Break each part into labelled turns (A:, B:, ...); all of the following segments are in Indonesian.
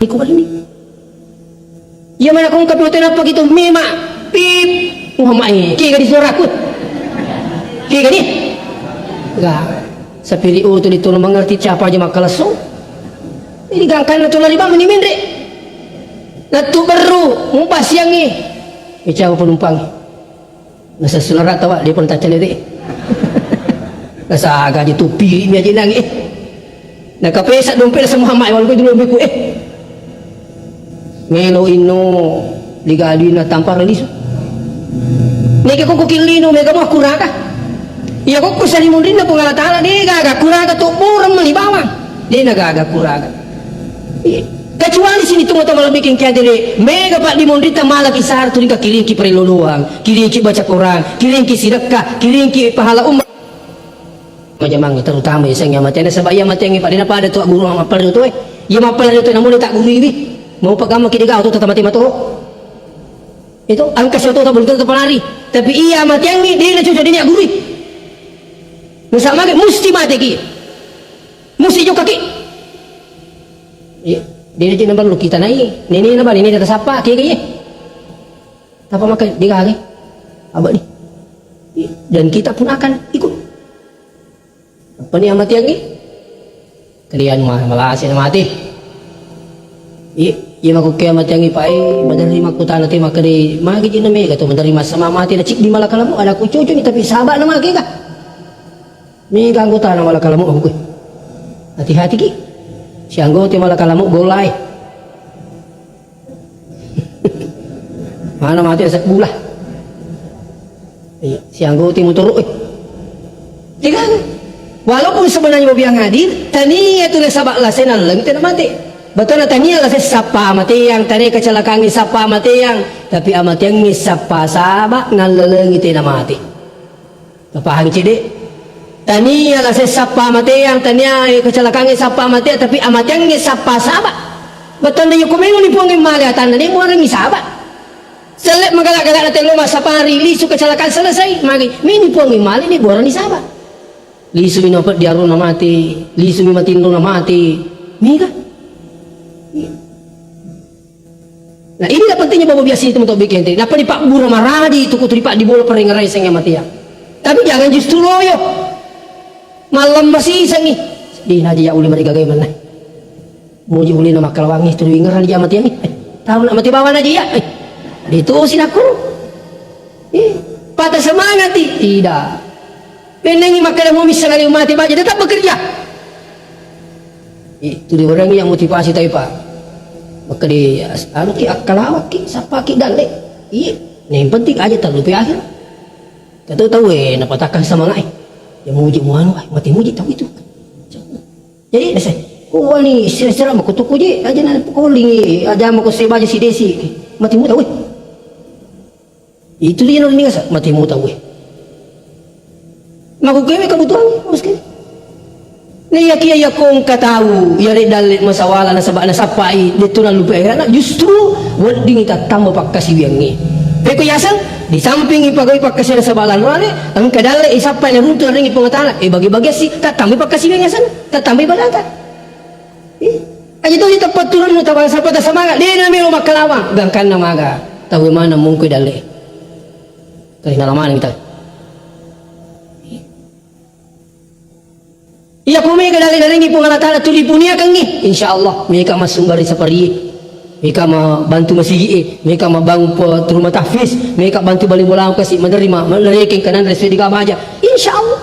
A: Iko ini. Ya mana kung kapiutin apa gitu mema pip ngamai ki gadi suara aku. Ki gadi. Enggak. Sa PDO to dito na mengerti siapa aja makalaso. Ini gangkan na to na liba menimindre. Natu baru mumpas yang ni. Ikaw penumpang. Nasa sulara tawa dia pun tak celere. Nasa aga di tupi mi aja nang nakapesa dompet sa Muhammad wal ko dulu ko Melo ino ligali na tampar liso. Nega ko kilino mega mo kuraga. Iya ko kusali mundin na pangalatala ni gaga kuraga to purang malibawang. Di nagaga kuraga. Kecuali sini tunggu to malabiking kaya dire mega pak di mundita malaki sar tu ka kiring ki perluluang, kiring ki baca Quran, kiring ki sedekah, kiring ki pahala umat. Majamang terutama ya sang mati ada sebab ya mati yang pada pada tu guru mapal tu ya mapal tu namun tak guru ini mau pagama kidigaw tu tetap mati matu itu angkas itu tak boleh tetap lari tapi iya mati yang ni dia cuci dia guru bersama mesti mati ki mesti juga kaki dia jadi nampak lu kita naik ini nampak ini atas apa kaya apa maka dia kaki abad ni dan kita pun akan ikut apa ni amati yang ni kalian malah asin mati iya maku kaya mati yang ni pai menerima ku tanah tema kali magi jina me kata menerima sama mati dah cik di malakalamu ada ku cucu ni tapi sahabat nama ke kah ni ganggu tanah malakalamu aku hati-hati ki si anggota malakalamu golai mana mati sak bulah si anggota muturuk tiga walaupun sebenarnya biang hadir tania tu sabak lah senang lagi tidak mati betul tania lah sapa mati yang tania kecelakaan sapa mati yang tapi amat yang sapa sabak ngalengi tidak mati kepahang cede tania lah sapa mati yang tania kecelakaan sapa mati tapi amat yang sapa sabak betul dia kumenu ni puangin malihatan ni muarang sabak selek magalak-galak natin lumah sapa rili su kecelakaan selesai magi mini puangin malih ni buarang ni sabak lisu minopet diaru na mati lisu mi matindo na mati mega nah inilah pentingnya bawa biasa itu untuk bikin tadi napa di pak bura maradi itu kutu di pak di bola peringarai sengnya mati ya tapi jangan justru loyo malam masih sengi di naji ya uli mereka gaya mana muji uli nama kalawangi itu diingaran dia mati ini tahu nak mati bawa naji ya ditusin aku patah semangat tidak penengi makanan mau misalnya mati baca tetap bekerja itu dia orang yang motivasi tapi pak maka di anu ki akalawak ki sapa ki dale iya yang penting aja terlupa akhir kata tahu napa takkan sama ngai yang muji muanu mati muji tahu itu jadi saya oh ni sira-sira mau kutuku je aja na calling aja mau ko seba si desi mati mu tahu itu dia ni ngasa mati mu tahu maku kewe kebutuhan miskin ni yakia yakong katahu yari dalit masawala na sabak na sapai dito na lupa na justru wording ita tambah pakkasi wiangi peko yasan di samping ipagay pakkasi na sabalan rale ang kadale isapay na runto na ring ipangatanak bagi-bagi si tatambay pakkasi wiang yasan tatambay balata aja to ita paturan mo tabang sapata semangat di na mero makalawang gangkan na maga tahu mana mungkoy dale kaya nalaman kita iya kumi kadali-dali ni pengalatala tuli punia kangi insyaallah mereka masumbari sapari mereka bantu masigi mereka bangun rumah tahfiz mereka bantu balik bola kasih menerima menereking kanan resmi di aja insyaallah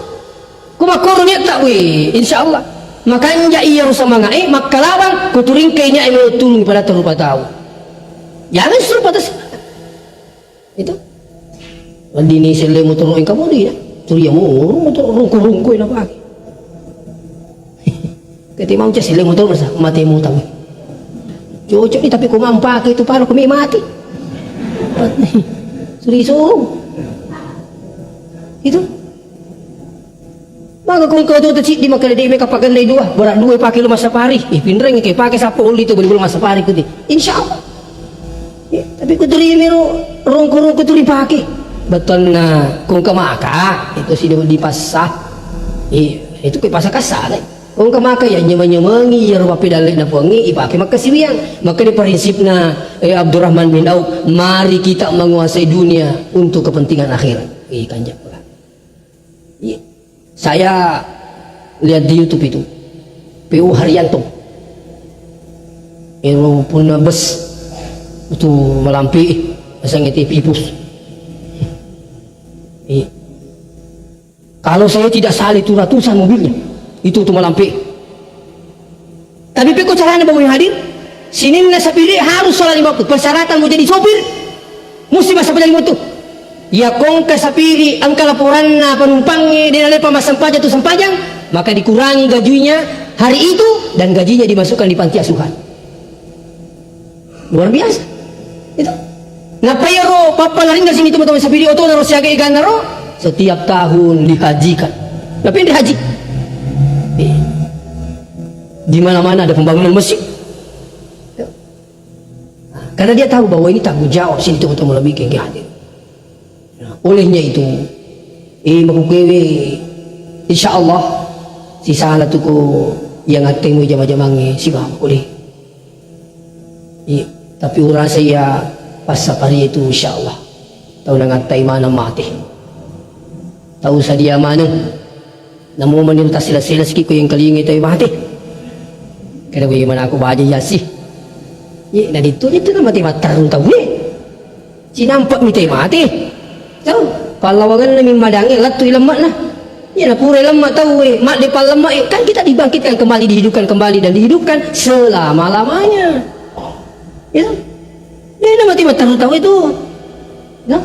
A: kumakor niat tak we insyaallah makanya iya rusa manga makalawang kuturing kayaknya ilo tulung pada terupa tahu jangan suruh patas itu wandini sele motor kamu dia turi mo motor rungku-rungku na pagi ketika mau cek motor masa mati mu tahu cocok ni tapi kau mampak itu paru kami mati suruh itu maka kau tu cik di makan dia mereka pakai lay dua berat dua pakai lu masa pari pinreng ke pakai sapu oli tu boleh masa pari tu insyaallah tapi kau tuli mero rongko tuli pakai betul na kung kamaka itu sih di pasah itu ke pasah kasar Kung kamaka ya nyemangi ya rupa pedalik na puangi ipake makasiwiang. Maka di prinsip na Abdurrahman bin Auf, mari kita menguasai dunia untuk kepentingan akhirat. Kanjak pula. Saya lihat di YouTube itu PU Haryanto yang punya bus itu melampi pasang TV pus. Kalau saya tidak salah itu ratusan mobilnya itu melampi. Tapi peko caranya bawa yang hadir sini na sapiri harus sholat 5 waktu. Persyaratan mau jadi sopir mesti masa penjaga itu. Ya kong ke sapiri angka laporan na penumpangnya dia nalai pemasang pajak tu sempajang, maka dikurangi gajinya hari itu dan gajinya dimasukkan di panti asuhan. Luar biasa itu. Napa ya ro papa laring dari sini teman-teman sapiri oto naro siaga ikan naro setiap tahun dihajikan. Tapi dihaji di mana-mana ada pembangunan masjid. Karena dia tahu bahwa ini tanggung jawab sini teman-teman lebih kayak hadir. Olehnya itu makukewe insyaallah si salah tuku yang ateng mo jama-jamangi si bang oleh. Tapi ura saya pas sapari itu insyaallah tahu nang atay mana mati. Tahu sa dia mana namo maninta sila-sila ko yang kalingi tayo mati. Kaya bagaimana aku baca yasi. Na dito na mati matarong tahu ni. Sinampak mi tayo mati. Tahu palawagan namin madangi latu lemak nah ya na pura lemak tahu mak di lemak kan kita dibangkitkan kembali, dihidupkan kembali dan dihidupkan selama-lamanya ya ini mati tahu itu nah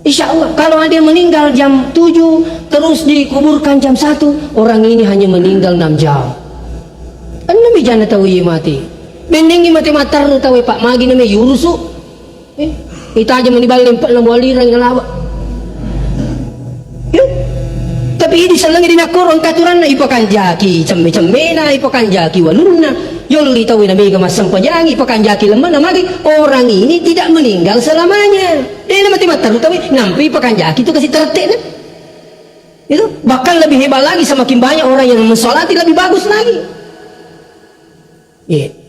A: insyaallah kalau ada yang meninggal jam 7 terus dikuburkan jam 1 orang ini hanya meninggal 6 jam kan nabi jana tahu ia mati mendingi mati matar tahu pak magi namanya yurusu kita aja menibalik 4 walirang yang lawa. Tapi ini selang di nakurong katuran na ipakan jaki cembe-cembe na ipakan jaki walun na yoli tahu na may kamasang pajangi ipakan jaki lemah na magi orang ini tidak meninggal selamanya. Dia mati mataru tahu nampi ipakan jaki itu kasih tertek na. Itu bahkan lebih hebat lagi semakin banyak orang yang mensolati lebih bagus lagi.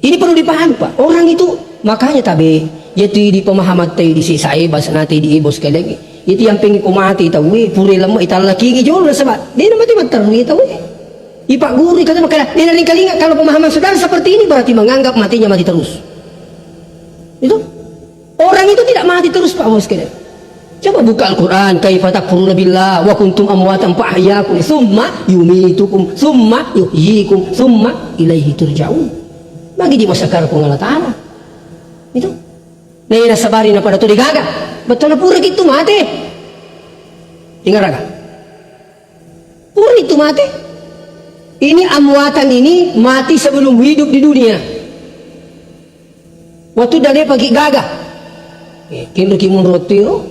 A: Ini perlu dipahami Pak. Orang itu makanya tabi yaitu di pemahaman tayo di sisay basa natin di ibos ka lagi. Itu yang pengen kumati tahu puri lamo italaki gijol na sabat. Dia na mati mataru tahu ipak guri kata makanya dia naling kalinga kalau pemahaman saudara seperti ini berarti menganggap matinya mati terus. Itu orang itu tidak mati terus Pak bos kalian. Coba buka Al-Quran kaifa takfuruna billah wa kuntum amwatan fa ahyakum summa yumitukum summa yuhyikum summa ilaihi turja'un. Bagi di masa karpo ng Allah Ta'ala itu na inasabari na pada to digaga betul na pura gitu mati tinggal raga pura itu mati ini amwatan ini mati sebelum hidup di dunia waktu dari pagi gaga kini kimun rotiro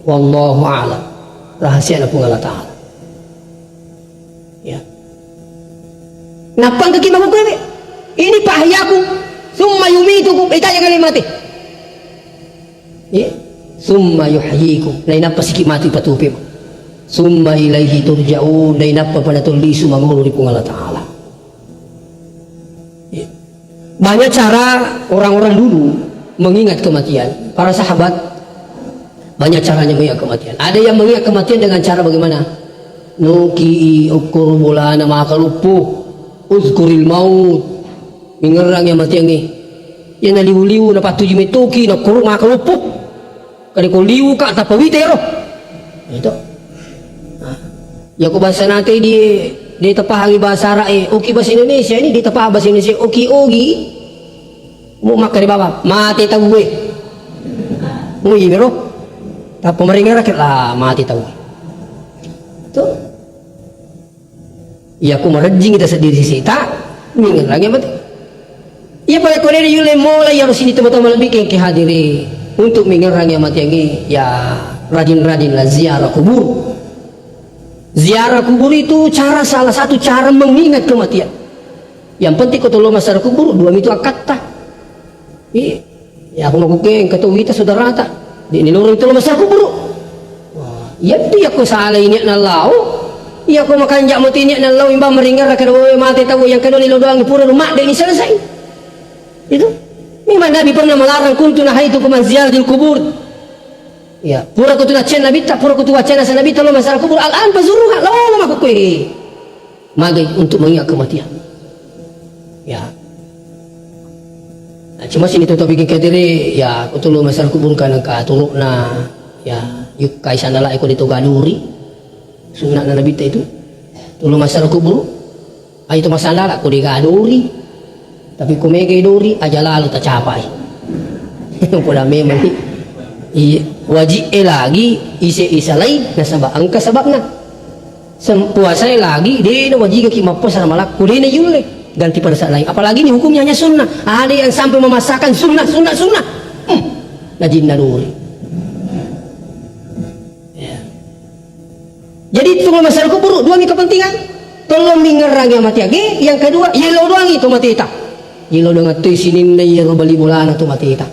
A: wallahu a'lam rahasia na po ng Allah Ta'ala ya napang kakimang ko ini pahyaku summa yumitukum itanya kali mati summa yuhyikum na inapasiki mati patupi mo summa ilaihi turja'un na inapapanatuli sumangulu di Allah Ta'ala. Banyak cara orang-orang dulu mengingat kematian. Para sahabat banyak caranya mengingat kematian. Ada yang mengingat kematian dengan cara bagaimana? Nuki ukur bola nama kalupuh uzkuril maut mingerang yang mati yang yan naliw-liw na patuji may tuki na kurung mga kalupok kani ko liw ka at napawitero ito ya ko bahasa natin di tapahangi bahasa rae uki bahasa Indonesia ini di tapah bahasa Indonesia uki ogi mo makari baba mati tawe mo yimero tapos maringa rakit lah mati tawe ito ya ko marajing kita sa diri sita mingan lang yan mati. Ya pada kau ini yule mulai harus ini teman-teman lebih ke hadiri untuk mengerang yang mati yang ya rajin-rajin lah ziarah kubur. Ziarah kubur itu salah satu cara mengingat kematian. Yang penting kau tolong masyarakat kubur dua itu akad tak. Ya aku mau kukeng kata kita saudara tak. Di ini lorong tolong masyarakat kubur. Ya itu ya kau salah ini nalau. Iya ko makanjak mo tiniak na law imba meringgar kada mati tahu yang kedua nilo doang pura rumah deh ini selesai. Itu memang Nabi pernah melarang kuntu nahaitu kuman ziyaratil kubur. Ya, pura kutu nacen Nabi tak pura kutu wacana sa Nabi tolong masalah kubur al-an bazuruha law aku kuih. Magai untuk mengingat kematian. Ya. Nah, cuma sini tuh bikin ketiri ya aku tulu masalah kubur kan ka turuk na ya yuk kaisan dala iko dito gaduri. Sunnah na Nabi itu tulu masalah kubur ay itu masalah aku digaduri tapi kumege duri aja lalu tak capai pula memang wajib lagi isa lain nasabah angka sebabna puasa lagi dia wajib ki mapos sama malak kudene yule ganti pada saat lain apalagi ini hukumnya hanya sunnah ada yang sampai memasakkan sunnah najin duri. Jadi tunggu masalah kubur dua kepentingan tolong mingerang yang mati lagi yang kedua yelo doang itu mati tak yelo doang tu sini ya robali bulan itu mati tak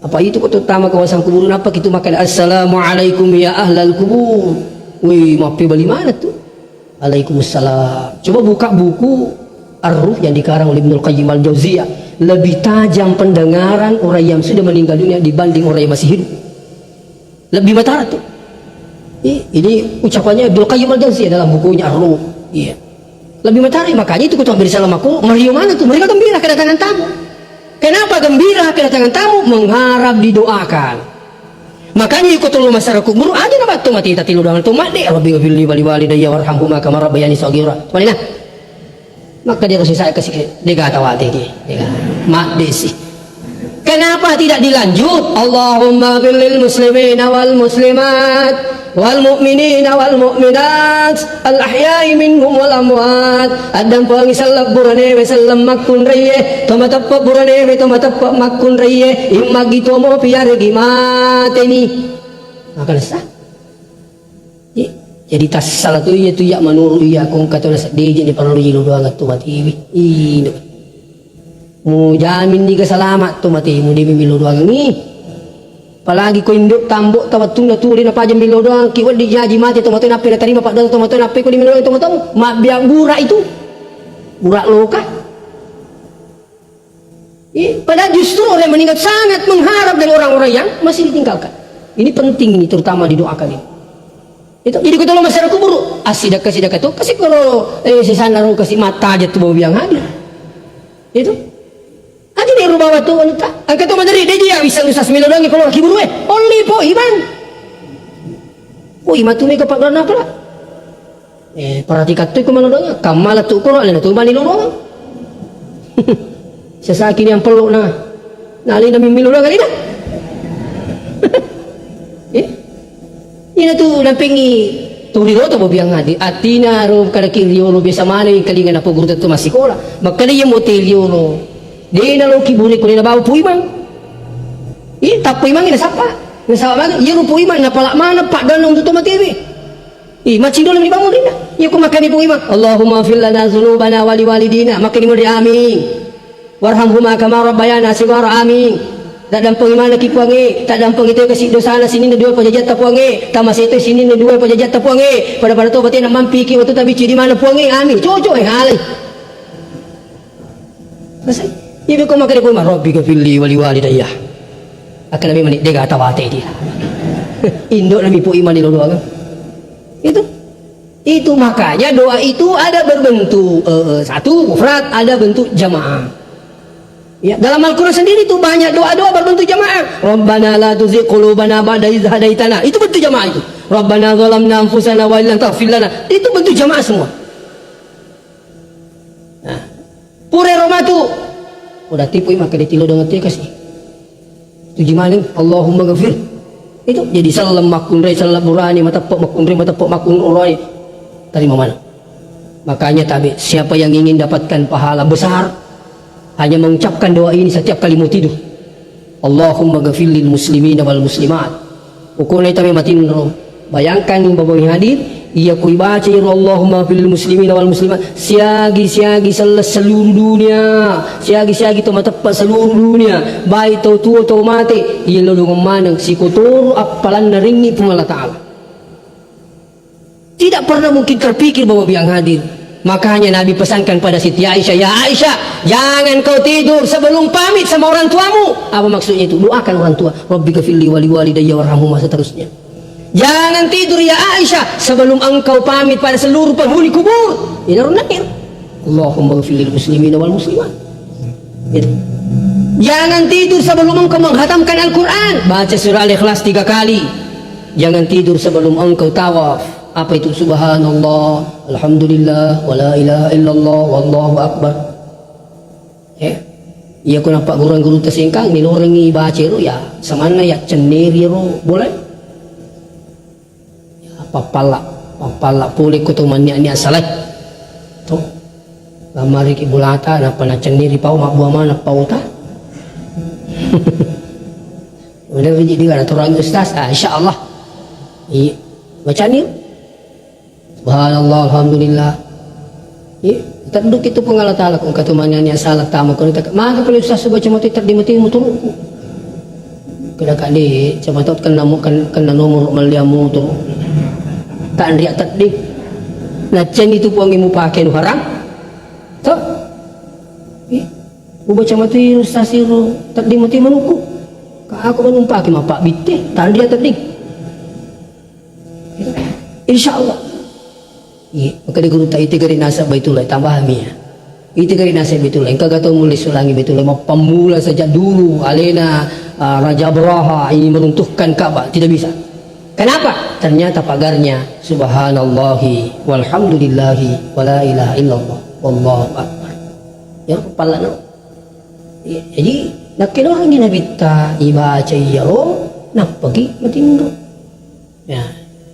A: apa itu kau utama kawasan kubur apa kita makan assalamualaikum ya ahlal kubur wih maaf bali mana tuh Waalaikumsalam. Coba buka buku Ar-Ruh yang dikarang oleh Ibnul Qayyim Al-Jauziyah, lebih tajam pendengaran orang yang sudah meninggal dunia dibanding orang yang masih hidup. Lebih matara tuh. Ini ucapannya Ibnu Qayyim Al-Jauziyah dalam bukunya Ar-Ruh. Iya. Lebih matahari, makanya itu ketua bersama aku, meriah mana tuh? Mereka gembira kedatangan tamu. Kenapa gembira kedatangan tamu? Mengharap didoakan. Makanya ikut lu masyarakat kubur aja nama tuh mati tati lu dengan tuh mati. Rabbi ghfirli wa li walidayya warhamhuma kama rabbayani shaghira. Mana? Maka dia kasih saya kasih dia kata wati dia. Mak desi. Kenapa tidak dilanjut? Allahumma ghfirlil muslimina wal muslimat wal mu'minina wal mu'minat al ahya'i minhum wal amwat. Adam pangi sallam burane we sallam makun reye toma tappa burane we toma tappa makun reye imagi tomo piare gimateni akan sah. Jadi tas salah tu itu ya menurut ya kong kata dia jadi perlu jilu doang tu mati ini mu jamin di kesalamat tu mati mu di milu doang ni apalagi ko induk tambok tawatung na tuli na pajam milu doang kiwal di jaji mati tu mati nape na terima pak tu mati nape ko di milu itu mati mak biang burak itu burak loka. Padahal justru orang yang meninggal sangat mengharap dari orang-orang yang masih ditinggalkan. Ini penting ini terutama didoakan ini. Itu jadi kita lo masyarakat kubur asidak tuh kasih kalau si sana lo kasih mata aja tuh bau yang hadir itu aja di rumah waktu wanita angkat tuh mandiri dia bisa usah sembilan lagi kalau laki buru only po iman tuh mereka pak geran apa lah perhatikan tuh kemana doanya kamala tuh kalau ada tuh bani lo doang sesakin yang peluk nah alih demi milu doang kali dah ini tuh dampingi turiro to biang ngadi atina ro kada kiriyo lo biasa mana kalingan apa guru tu masih sekolah maka dia motilio lo dia na lo kibuni ko na bawa puimang tak puimang ina sapa na sapa iya ro puimang na pala mana pak danong tu matiwi macing dolo ni bangun dina iya ko makani puimang Allahumma fil lana dzunubana wa liwalidina makani mo di amin warhamhuma kama rabbayana shighara amin. Tak dampang mana kipuangi, tak dampang itu kasih dosa na sini na dua pajajat tapuangi, tamas itu sini na dua pajajat tapuangi. Pada tu batin nak mampi ki waktu tapi di mana puangi amin. Cocok halai. Selesai. Ibu kau makan pun Rabbi ghfirli wa li walidayya. Akan nabi mani dega tawate dia. Induk nabi pu iman di doa kan. Itu makanya doa itu ada berbentuk satu mufrad, ada bentuk jamaah. Ya, dalam Al-Quran sendiri itu banyak doa-doa berbentuk jamaah. Rabbana la tuzigh qulubana ba'da idh hadaitana. Itu bentuk jamaah itu. Rabbana zalamna anfusana wa illam taghfir lana. Itu bentuk jamaah semua. Nah, pure romatu. Udah tipu maka ditilo dengan dia kasih. Itu gimana? Allahumma ghafir. Itu jadi salam makun rai salam burani matapok makun rai matapok makun urani. Terima mana? Makanya tabi siapa yang ingin dapatkan pahala besar hanya mengucapkan doa ini setiap kali mau tidur. Allahumma ghafir lil muslimin wal muslimat. Ukur itu matin ro. Bayangkan bapak yang hadir, ia kui baca ya Allahumma ghafir lil muslimin wal muslimat. Siagi seluruh dunia. Siagi to matapat seluruh dunia. Baik tau tua tau mati, ia lo dengan manang si kotor apalan naringi pun Allah Taala. Tidak pernah mungkin terpikir bahwa yang hadir. Makanya Nabi pesankan pada Siti Aisyah, ya Aisyah, jangan kau tidur sebelum pamit sama orang tuamu. Apa maksudnya itu? Doakan orang tua, Rabbi ghafirli wa liwalidayya warhamhuma, seterusnya. Jangan tidur ya Aisyah sebelum engkau pamit pada seluruh penghuni kubur. Ini nakir. Allahumma ghafirlil muslimina wal muslimat. Gitu. Jangan tidur sebelum engkau menghatamkan Al-Quran. Baca surah Al-Ikhlas 3 kali. Jangan tidur sebelum engkau tawaf. Apa itu? Subhanallah, alhamdulillah, wala ilaha illallah, wallahu akbar. Ya aku nampak guru-guru tersingkang ni orang ni baca ru ya samana ya ceneri ru boleh. Ya papala boleh ko to man niya salat. To. Lamari ki bulata na pana ceneri pau mak buah mana pau ta. Udah jadi kan orang ustaz, insyaallah. Iya, baca ni. Subhanallah, alhamdulillah. Ya, terduk itu pengalat Allah kung katumannya salah tama ko nita. Maka kalau ustaz baca mati terdimati mutur. Kada kali cepatot kan nomor maliamu tu. Tak riak terdik. Nah, cen itu puang imu pakai nu haram. Tak. Ya. Baca mati ustaz itu terdimati manuku. Ka aku menumpa ke mapak bitte, tak riak terdik. Insyaallah. Iya, maka di guru tak itu kari nasab baitullah tambah hamia. Itu kari nasab baitullah. Engkau kata mulai sulangi baitullah. Mau pemula sejak dulu. Alena Raja Abraha ini meruntuhkan Ka'bah, tidak bisa. Kenapa? Ternyata pagarnya Subhanallahi walhamdulillahi wala ilaha illallah wallahu akbar. Ya kepala no. Ya, jadi nak orang yang nabita ibaca ya lo nak pergi matindo. Ya,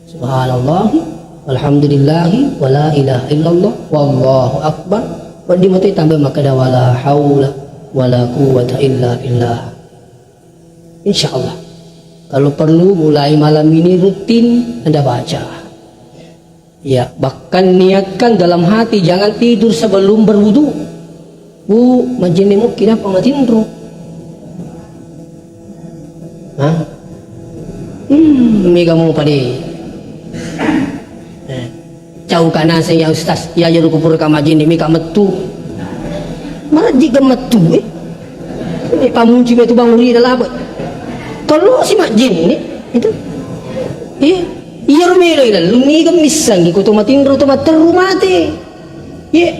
A: Subhanallahi alhamdulillahi wala ilaha illallah wallahu akbar. Di mati tambah maka dah wala haula wala quwwata illa billah. Insyaallah kalau perlu mulai malam ini rutin Anda baca. Ya, bahkan niatkan dalam hati jangan tidur sebelum berwudu. Bu, majinemu kenapa matindro? Hah? Mega mau pade. Jauh kana saya ustaz ya jaru kupur ka majin demi ka metu marji ka metu ini pamunci metu banguri dalam apa kalau si majin ni itu iya rumelo ila lumi ka misang ko to matindro to materumate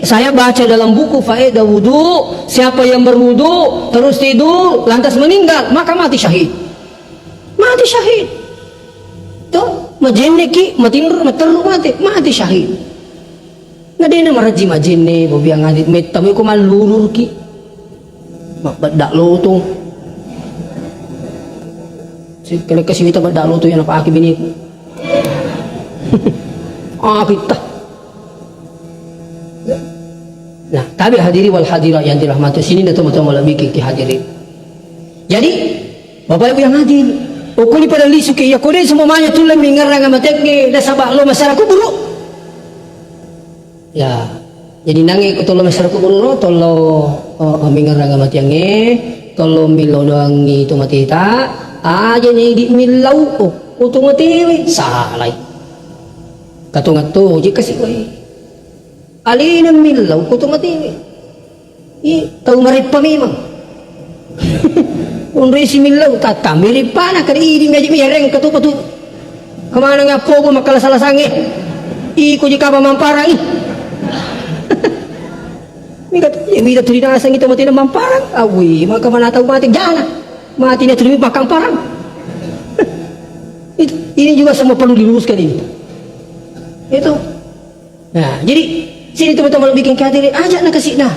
A: saya baca dalam buku faedah wudu, siapa yang berwudu terus tidur lantas meninggal maka mati syahid tuh majenne ki matinur materru mati syahid. Ngadena maraji majenne bobiang ngadit metam ko malulur ki. Mabadak lutong. Si kala kasi wita badak lutong yan apa aki bini ko. Kita. Nah, tapi hadiri wal hadirat yang dirahmati sini dah teman-teman lebih ki hadirin. Jadi, Bapak Ibu yang hadir, ukuli pada lisu ke ya kode semua manya tulen mengarang amatek ke dah sabak lo masyarakat buruk. Ya, jadi nangi ko tolo masyarakat buruk tolo mengarang amatiange tolo milo doang itu matita aja ni di milau utung mati salai. Katungat tu jika si koi alina milau utung mati. Tahu marip pa memang. Unri si milau tata mirip pa na kari ini ngaji mireng katu kemana ngapo mo makala salah sangi iko jika mamamparang Mika tulinasang ito mati na mamparang awi maka manataw mati jana mati na tulimi bakang parang ini juga semua perlu diluruskan ini itu. Nah jadi sini teman-teman bikin kehadirin ajak na kasih nah.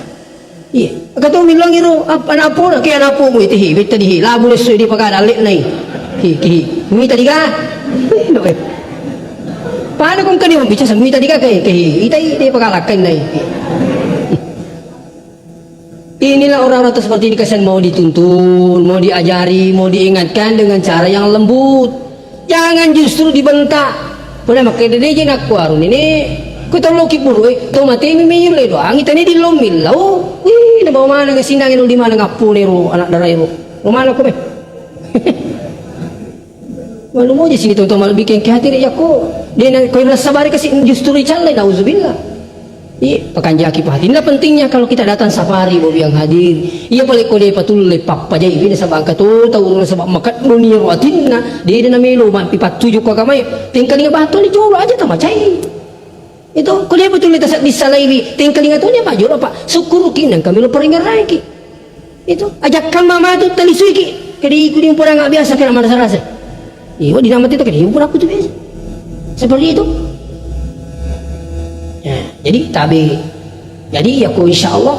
A: Iya, kata bilang itu anak apa nak kaya anak apa mu itu hibit tadi labu lesu di pakai alik nai, mi tadi kah? Paano kung kani mo bicara mi tadi kah kaya itai di pakai lakan nai. Inilah orang-orang seperti ini kesan mau dituntun, mau diajari, mau diingatkan dengan cara yang lembut, jangan justru dibentak. Pernah makai dia nak warung ini. Kita loki puru, tu mati mimir le doang. Kita ni di lomil lau. Wih, na bawa mana ke sinang ini di mana ngapu ni ro anak darah ro. Rumah aku be. Walau mau di sini tuan-tuan malah bikin khawatir ya ko. Dia nak kau rasa sabari kasih justru dicalai nauzubillah. Iya, pakan jaki pahati. Inilah pentingnya kalau kita datang safari bobi yang hadir. Iya paling kau dia patul lepak pajai ini sabang katu tahu sebab makat dunia ruatinna. Dia ada namelo pipat tujuh kau kamai. Tingkal ingat batu ni juru aja tak macai. Itu kau dia betul letak disalairi. Tingkal ingat tu ni apa juru apa? Syukur kinang kami lo peringat lagi. Itu ajakkan mama tu tali suiki. Kedi ikut yang pura nggak biasa kena mana rasa. Iya, di nama itu kan himpun aku tuh biasa. Seperti itu. Ya, jadi tabi. Jadi aku insya Allah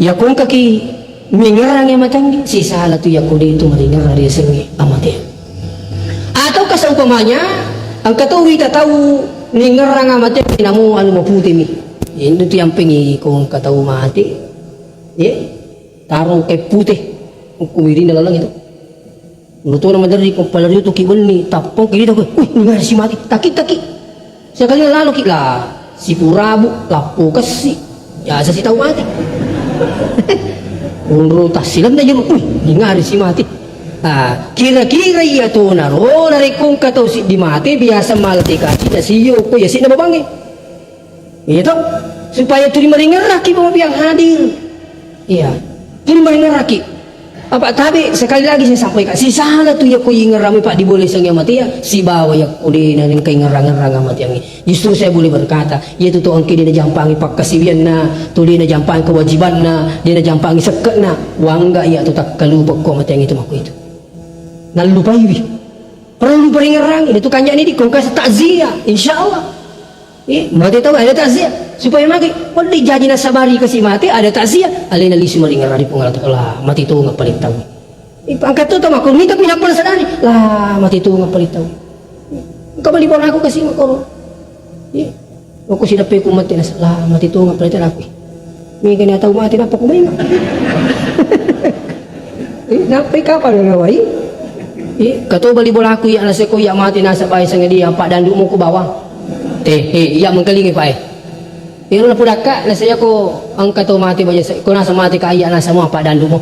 A: ya aku kaki mengerang yang matang si salah tu ya aku itu mendengar dari sengi amati. Atau keseumpamanya angkat tahu kita tahu mengerang amati namu anu putih mi. Ini tu yang pengi kau angkat tahu mati. Ya, taruh ke putih. Kumirin dalam itu. Luto nama dari kepala dia tu kibun ni tapong kiri tu. Wih, ni si mati. Taki. Sekali lalu kita si purabu lapu kasi. Ya saya si tahu mati. Unru tak silam dah jeruk. Wih, ni si mati. Kira-kira ia tu naro dari kung kata si di mati biasa malati kasi dah si yo ko ya si na babangi. Itu supaya tu dimaringan laki bawa yang hadir. Iya, dimaringan laki. Apa tabi sekali lagi saya sampaikan si salah tu ya ko ingerami pak diboleh sang mati ya si bawa ya uli na rin kay ngerang-ngerang mati yang justru saya boleh berkata yaitu tu angki dia jampangi pak kasibian na tuli na jampangi kewajiban na dia na jampangi seket na wangga ya tu tak kalubak ko mati yang itu maku itu nalupai wi perlu beringerang ini tu kanya ini di kongkas takziah insyaallah mati tahu ada takziah supaya mati wali jadi nasabari kasih mati ada takziah alina lisi maringar di pengalat lah mati tu nggak paling tahu angkat tu tahu aku minta pindah pula sadari lah mati tu nggak paling tahu kau beli bola aku kasih makoro aku sudah peku mati lah mati tu nggak paling tahu aku ni kena tahu mati apa aku main sampai kapan ngawai kau beli bola aku ya nasi aku ya mati nasabari sangat dia pak dan duk ku bawang iya mengkelingi pak Pero na pudaka na saya ko ang kato mati ba ko nasa mati kaya na sa mga padandu mo.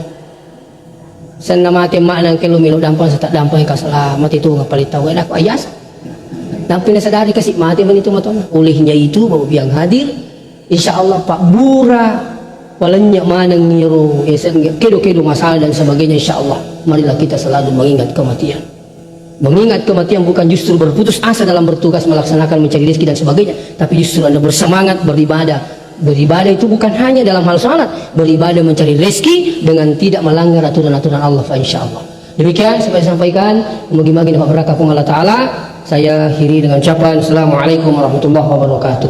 A: San na mati ma nang kilomilo dampang sa dampang ka sa mati tu nga palitaw ay ako ayas. Damping na sa dari kasi mati man ito maton. Ulihnya itu bawa biang hadir. Insyaallah Pak Bura walanya manang ngiro kedo-kedo masalah dan sebagainya insyaallah. Marilah kita selalu mengingat kematian. Mengingat kematian bukan justru berputus asa dalam bertugas melaksanakan mencari rezeki dan sebagainya, tapi justru Anda bersemangat beribadah. Beribadah itu bukan hanya dalam hal salat, beribadah mencari rezeki dengan tidak melanggar aturan-aturan Allah insyaallah. Demikian saya sampaikan, mugi-mugi dapat berkah Allah Taala. Saya akhiri dengan ucapan Assalamualaikum warahmatullahi wabarakatuh.